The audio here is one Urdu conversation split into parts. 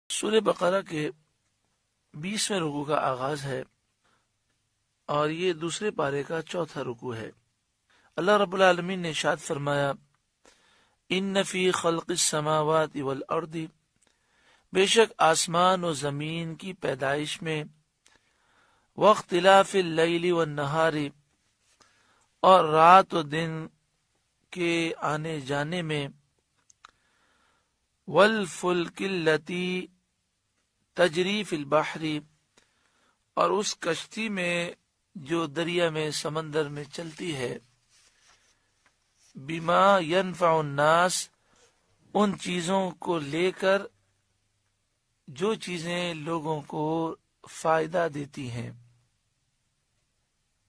سورہ بقرہ کے 20ویں رکوع کا آغاز ہے اور یہ دوسرے پارے کا چوتھا رکوع ہے۔ اللہ رب العالمین نے ارشاد فرمایا، ان فی خلق السماوات والارض، بے شک آسمان و زمین کی پیدائش میں، واختلاف اللیل والنہار، اور رات و دن کے آنے جانے میں، والفلک التی تجری فی البحر، اور اس کشتی میں جو دریا میں سمندر میں چلتی ہے، بما ینفع الناس، ان چیزوں کو لے کر جو چیزیں لوگوں کو فائدہ دیتی ہیں،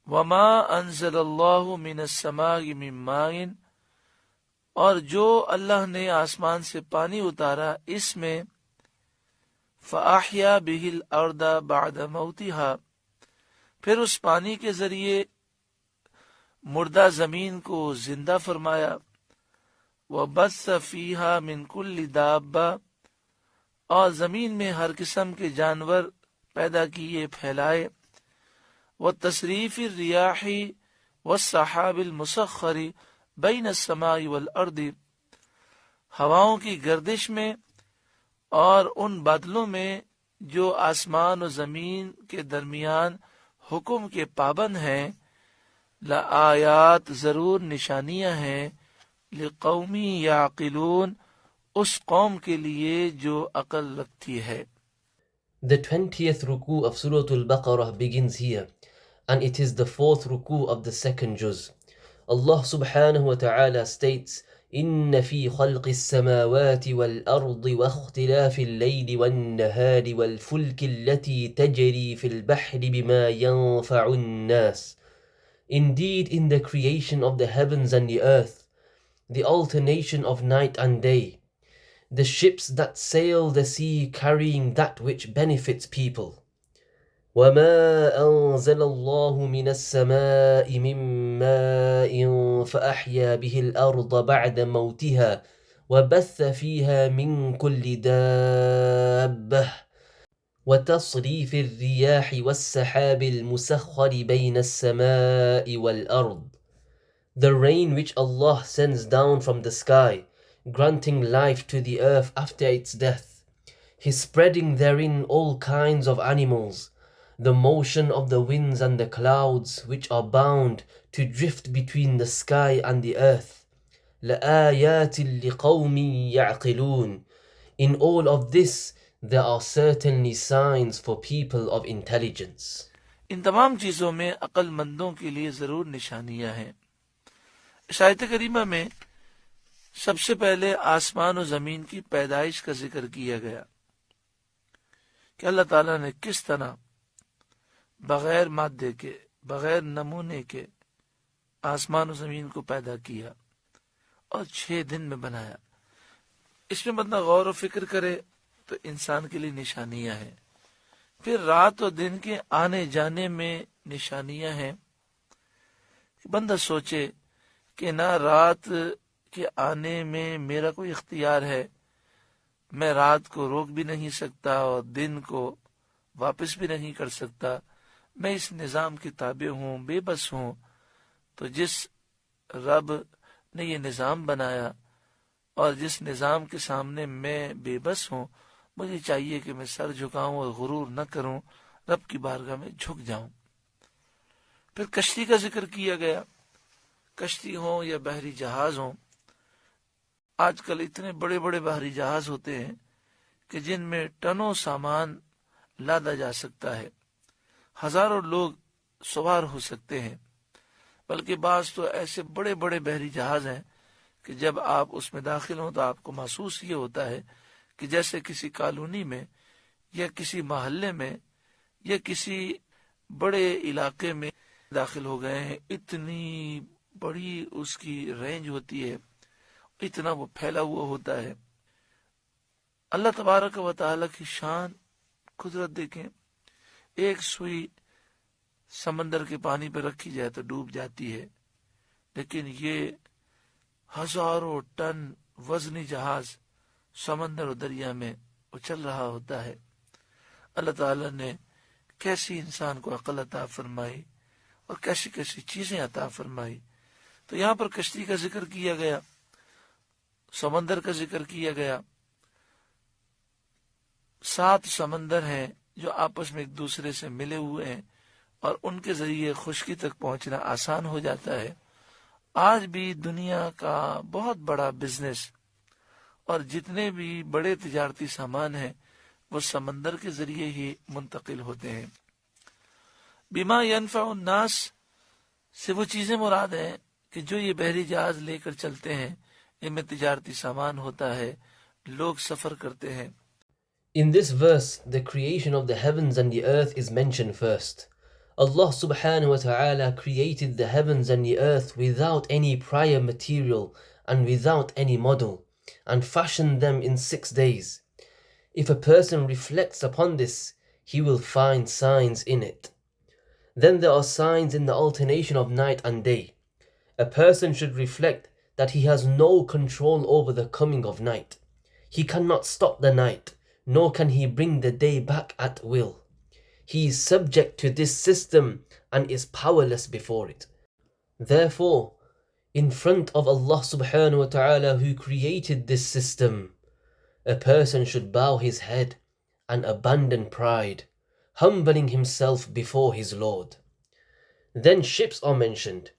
وما انزل اللہ من السماء من ماء، اور جو اللہ نے آسمان سے پانی اتارا اس میں، فاحیا بہ الارض بعد موتها، پھر اس پانی کے ذریعے مردہ زمین کو زندہ فرمایا، وبث فیہا من کل دابہ، اور زمین میں ہر قسم کے جانور پیدا کیے پھیلائے، وتصریف الریاح والسحاب المسخر بین السماء والارض، ہواؤں کی گردش میں اور ان بادلوں میں جو آسمان و زمین کے درمیان حکم کے پابند ہیں، لآیات، ضرور نشانیاں ہیں، لقوم یعقلون، اس قوم کے لیے جو عقل رکھتی ہے۔ The 20th ruku of Surah Al-Baqarah begins here, and it is the 4th ruku of the second juz. Allah subhanahu wa ta'ala states, إِنَّ فِي خَلْقِ السَّمَاوَاتِ وَالْأَرْضِ وَاخْتِلَافِ اللَّيْلِ وَالنَّهَارِ وَالْفُلْكِ الَّتِي تَجْرِي فِي الْبَحْرِ بِمَا يَنْفَعُ النَّاسِ. Indeed, in the creation of the heavens and the earth, the alternation of night and day, the ships that sail the sea carrying that which benefits people. وَمَا أَنزَلَ اللَّهُ مِنَ السَّمَاءِ مِن مَّاءٍ فَأَحْيَا بِهِ الْأَرْضَ بَعْدَ مَوْتِهَا وَبَثَّ فِيهَا مِن كُلِّ دَابَّةٍ وَتَصْرِيفِ الرِّيَاحِ وَالسَّحَابِ الْمُسَخَّرِ بَيْنَ السَّمَاءِ وَالْأَرْضِ. The rain which Allah sends down from the sky, granting life to the earth after its death, His spreading therein all kinds of animals, the motion of the winds and the clouds which are bound to drift between the sky and the earth. لَآيَاتٍ لِقَوْمٍ يَعْقِلُونَ. In all of this there are certainly signs for people of intelligence. ان تمام چیزوں میں عقل مندوں کے لیے ضرور نشانیاں ہیں۔ اس آیت کریمہ میں سب سے پہلے آسمان و زمین کی پیدائش کا ذکر کیا گیا کہ اللہ تعالیٰ نے کس طرح بغیر مادے کے، بغیر نمونے کے آسمان و زمین کو پیدا کیا اور 6 دن میں بنایا۔ اس میں بندہ غور و فکر کرے تو انسان کے لیے نشانیاں ہیں۔ پھر رات و دن کے آنے جانے میں نشانیاں ہیں، بندہ سوچے کہ نہ رات کے آنے میں میرا کوئی اختیار ہے، میں رات کو روک بھی نہیں سکتا اور دن کو واپس بھی نہیں کر سکتا، میں اس نظام کے تابع ہوں، بے بس ہوں۔ تو جس رب نے یہ نظام بنایا اور جس نظام کے سامنے میں بے بس ہوں، مجھے چاہیے کہ میں سر جھکاؤں اور غرور نہ کروں، رب کی بارگاہ میں جھک جاؤں۔ پھر کشتی کا ذکر کیا گیا، کشتی ہوں یا بحری جہاز ہوں۔ آج کل اتنے بڑے بڑے بحری جہاز ہوتے ہیں کہ جن میں ٹنوں سامان لادا جا سکتا ہے، ہزاروں لوگ سوار ہو سکتے ہیں، بلکہ بعض تو ایسے بڑے بڑے بحری جہاز ہیں کہ جب آپ اس میں داخل ہوں تو آپ کو محسوس یہ ہوتا ہے کہ جیسے کسی کالونی میں یا کسی محلے میں یا کسی بڑے علاقے میں داخل ہو گئے ہیں۔ اتنی بڑی اس کی رینج ہوتی ہے، اتنا وہ پھیلا ہوا ہوتا ہے۔ اللہ تبارک و تعالیٰ کی شان، قدرت دیکھیں، ایک سوئی سمندر کے پانی پہ رکھی جائے تو ڈوب جاتی ہے، لیکن یہ ہزاروں ٹن وزنی جہاز سمندر و دریا میں وہ چل رہا ہوتا ہے. اللہ تعالیٰ نے کیسی انسان کو عقل عطا فرمائی اور کیسی کیسی چیزیں عطا فرمائی. تو یہاں پر کشتی کا ذکر کیا گیا, سمندر کا ذکر کیا گیا. 7 سمندر ہیں جو آپس میں ایک دوسرے سے ملے ہوئے ہیں اور ان کے ذریعے خشکی تک پہنچنا آسان ہو جاتا ہے. آج بھی دنیا کا بہت بڑا بزنس اور جتنے بھی بڑے تجارتی سامان ہیں وہ سمندر کے ذریعے ہی منتقل ہوتے ہیں. بما ينفع الناس سے وہ چیزیں مراد ہیں کہ جو یہ بحری جہاز لے کر چلتے ہیں, ان میں تجارتی سامان ہوتا ہے, لوگ سفر کرتے ہیں. In this verse, the creation of the heavens and the earth is mentioned first. Allah subhanahu wa ta'ala created the heavens and the earth without any prior material and without any model, and fashioned them in 6 days. If a person reflects upon this, he will find signs in it. Then there are signs in the alternation of night and day. A person should reflect that he has no control over the coming of night. He cannot stop the night, nor can he bring the day back at will. He is subject to this system and is powerless before it. Therefore, in front of Allah subhanahu wa ta'ala who created this system, a person should bow his head and abandon pride, humbling himself before his Lord. Then ships are mentioned.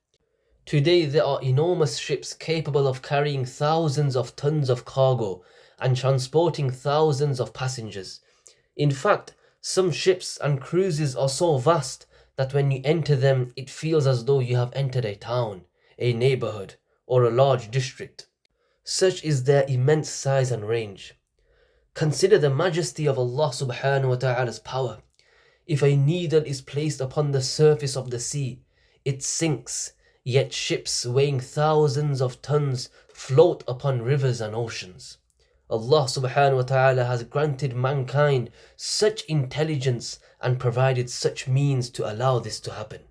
Today there are enormous ships capable of carrying thousands of tons of cargo and transporting thousands of passengers. In fact, some ships and cruises are so vast that when you enter them, it feels as though you have entered a town, a neighborhood, or a large district. Such is their immense size and range. Consider the majesty of Allah subhanahu wa ta'ala's power. If a needle is placed upon the surface of the sea, it sinks, yet ships weighing thousands of tons float upon rivers and oceans. Allah subhanahu wa ta'ala has granted mankind such intelligence and provided such means to allow this to happen.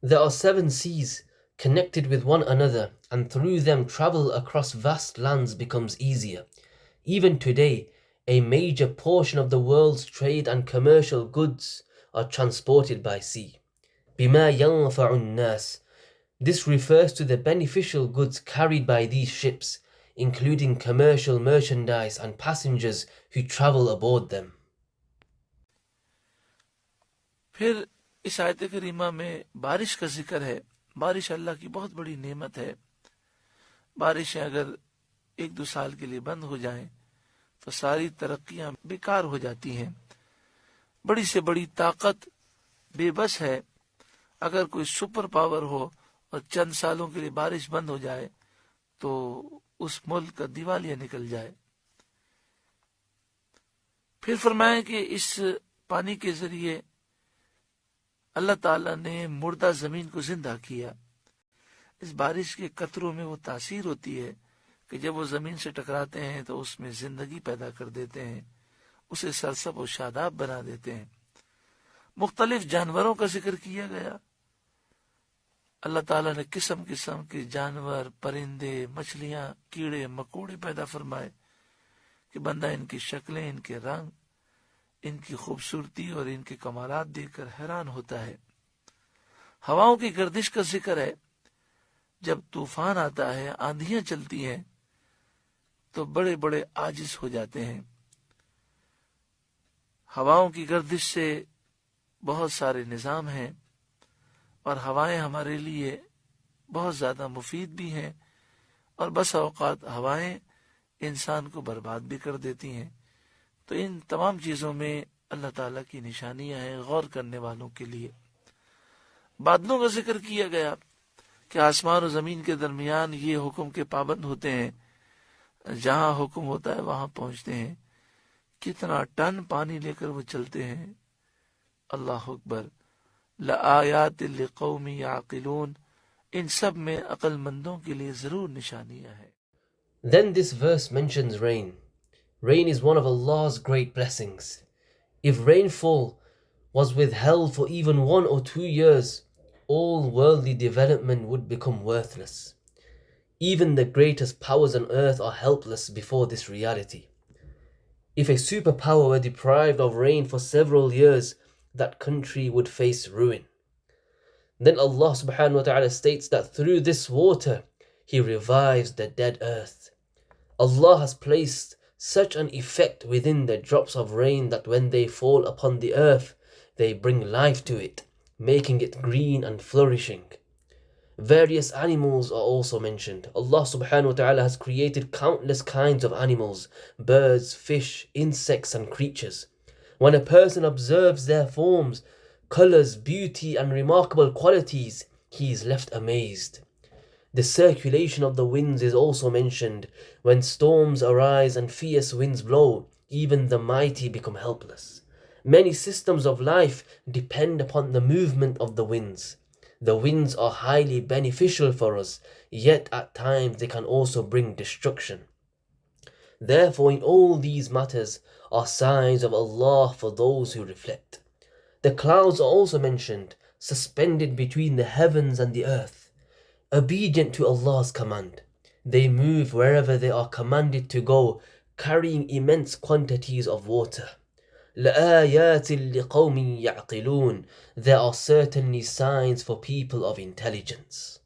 There are 7 seas connected with one another, and through them travel across vast lands becomes easier. Even today, a major portion of the world's trade and commercial goods are transported by sea. بِمَا يَنْفَعُ النَّاسِ. This refers to the beneficial goods carried by these ships, including commercial merchandise and passengers who travel aboard them. پھر اس آیت کریمہ میں بارش کا ذکر ہے. بارش اللہ کی بہت بڑی نعمت ہے. بارشیں اگر 1-2 سال کے لیے بند ہو جائیں تو ساری ترقیاں بیکار ہو جاتی ہیں. بڑی سے بڑی طاقت بے بس ہے. اگر کوئی سپر پاور ہو اور چند سالوں کے لیے بارش بند ہو جائے تو اس ملک کا دیوالیہ نکل جائے. پھر فرمائیں کہ اس پانی کے ذریعے اللہ تعالیٰ نے مردہ زمین کو زندہ کیا. اس بارش کے قطروں میں وہ تاثیر ہوتی ہے کہ جب وہ زمین سے ٹکراتے ہیں تو اس میں زندگی پیدا کر دیتے ہیں, اسے سرسب و شاداب بنا دیتے ہیں. مختلف جانوروں کا ذکر کیا گیا. اللہ تعالیٰ نے قسم قسم کے جانور, پرندے, مچھلیاں, کیڑے مکوڑے پیدا فرمائے کہ بندہ ان کی شکلیں, ان کے رنگ, ان کی خوبصورتی اور ان کے کمالات دیکھ کر حیران ہوتا ہے. ہواؤں کی گردش کا ذکر ہے. جب طوفان آتا ہے, آندھیاں چلتی ہیں تو بڑے بڑے عاجز ہو جاتے ہیں. ہواؤں کی گردش سے بہت سارے نظام ہیں اور ہوائیں ہمارے لیے بہت زیادہ مفید بھی ہیں, اور بس اوقات ہوائیں انسان کو برباد بھی کر دیتی ہیں. تو ان تمام چیزوں میں اللہ تعالیٰ کی نشانیاں ہیں غور کرنے والوں کے لیے. بادلوں کا ذکر کیا گیا کہ آسمان و زمین کے درمیان یہ حکم کے پابند ہوتے ہیں, جہاں حکم ہوتا ہے وہاں پہنچتے ہیں. کتنا ٹن پانی لے کر وہ چلتے ہیں. اللہ اکبر. لآیات لقوم یعقلون. ان سب میں عقل مندوں کے لیے ضرور نشانیاں ہیں. Then this verse mentions rain. Rain is one of Allah's great blessings. If rainfall was withheld for even 1 or 2 years, all worldly development would become worthless. Even the greatest powers on earth are helpless before this reality. If a superpower were deprived of rain for several years, that country would face ruin. Then Allah subhanahu wa ta'ala states that through this water, He revives the dead earth. Allah has placed such an effect within the drops of rain that when they fall upon the earth, they bring life to it, making it green and flourishing. Various animals are also mentioned. Allah subhanahu wa ta'ala has created countless kinds of animals, birds, fish, insects and creatures. When a person observes their forms, colors, beauty and remarkable qualities, he is left amazed. The circulation of the winds is also mentioned. When storms arise and fierce winds blow, even the mighty become helpless. Many systems of life depend upon the movement of the winds. The winds are highly beneficial for us, yet at times they can also bring destruction. Therefore, in all these matters are signs of Allah for those who reflect. The clouds are also mentioned, suspended between the heavens and the earth, obedient to Allah's command. They move wherever they are commanded to go, carrying immense quantities of water. لَآيَاتٍ لِقَوْمٍ يَعْقِلُونَ. There are certainly signs for people of intelligence.